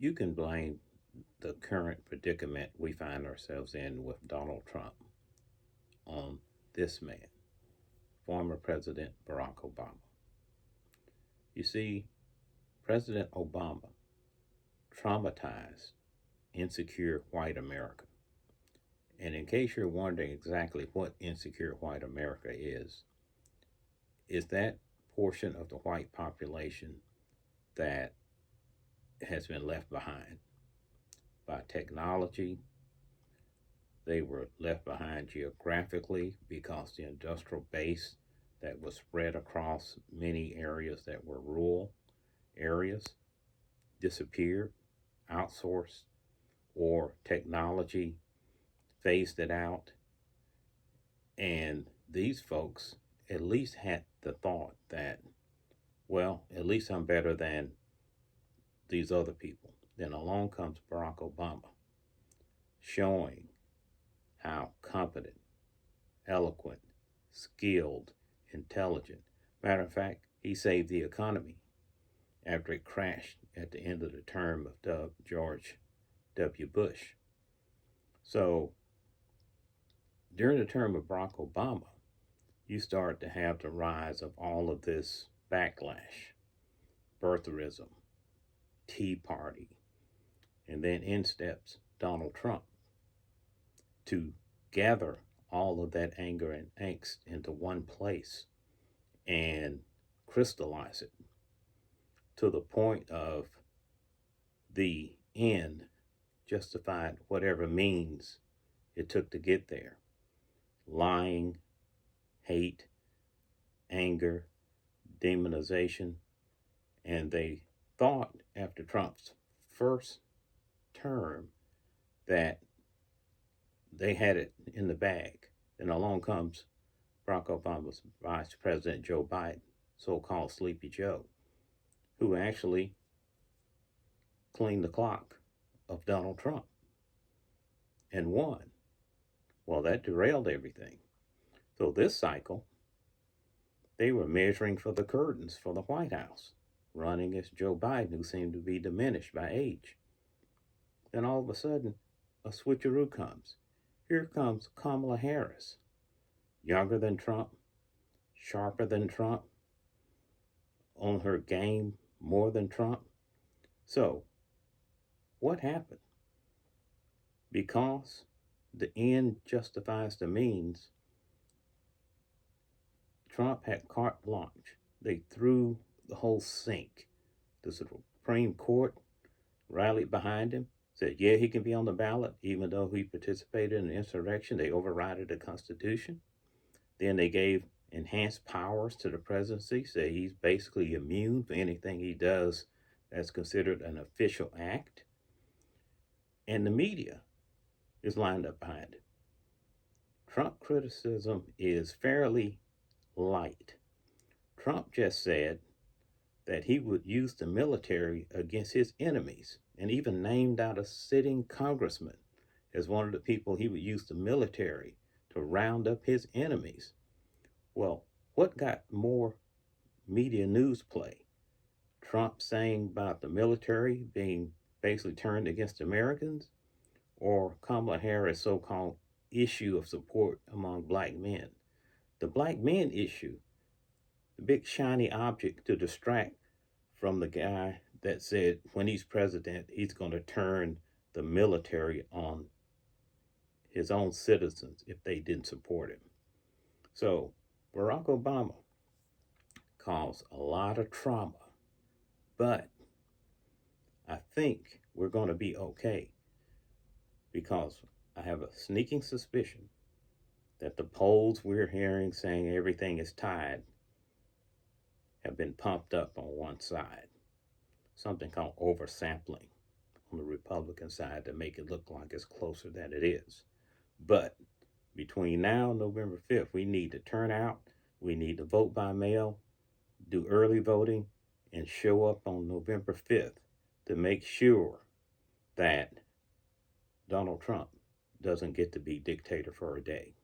You can blame the current predicament we find ourselves in with Donald Trump on this man, former President Barack Obama. You see, President Obama traumatized insecure white America. And in case you're wondering exactly what insecure white America is that portion of the white population that has been left behind by technology. They were left behind geographically because the industrial base that was spread across many areas that were rural areas disappeared, outsourced, or technology phased it out. And these folks at least had the thought that, well, at least I'm better than these other people. Then along comes Barack Obama, showing how competent, eloquent, skilled, intelligent. Matter of fact, he saved the economy after it crashed at the end of the term of George W. Bush. So during the term of Barack Obama, you start to have the rise of all of this backlash, birtherism, Tea Party, and then in steps Donald Trump to gather all of that anger and angst into one place and crystallize it to the point of the end justified whatever means it took to get there. Lying, hate, anger, demonization, and they thought after Trump's first term that they had it in the bag. Then along comes Barack Obama's Vice President Joe Biden, so-called Sleepy Joe, who actually cleaned the clock of Donald Trump and won. Well, that derailed everything. So this cycle, they were measuring for the curtains for the White House, running as Joe Biden, who seemed to be diminished by age. Then all of a sudden, a switcheroo comes. Here comes Kamala Harris, younger than Trump, sharper than Trump, on her game more than Trump. So, what happened? Because the end justifies the means, Trump had carte blanche. They threw the whole sink. The Supreme Court rallied behind him, said, yeah, he can be on the ballot, even though he participated in an insurrection. They overrided the Constitution. Then they gave enhanced powers to the presidency, say he's basically immune for anything he does that's considered an official act. And the media is lined up behind it. Trump criticism is fairly light. Trump just said that he would use the military against his enemies and even named out a sitting congressman as one of the people he would use the military to round up his enemies. Well, what got more media news play? Trump saying about the military being basically turned against Americans, or Kamala Harris' so-called issue of support among black men? The black men issue, the big shiny object to distract from the guy that said when he's president, he's going to turn the military on his own citizens if they didn't support him. So Barack Obama caused a lot of trauma, but I think we're going to be okay because I have a sneaking suspicion that the polls we're hearing saying everything is tied have been pumped up on one side. Something called oversampling on the Republican side to make it look like it's closer than it is. But between now and November 5th, we need to turn out, we need to vote by mail, do early voting, and show up on November 5th to make sure that Donald Trump doesn't get to be dictator for a day.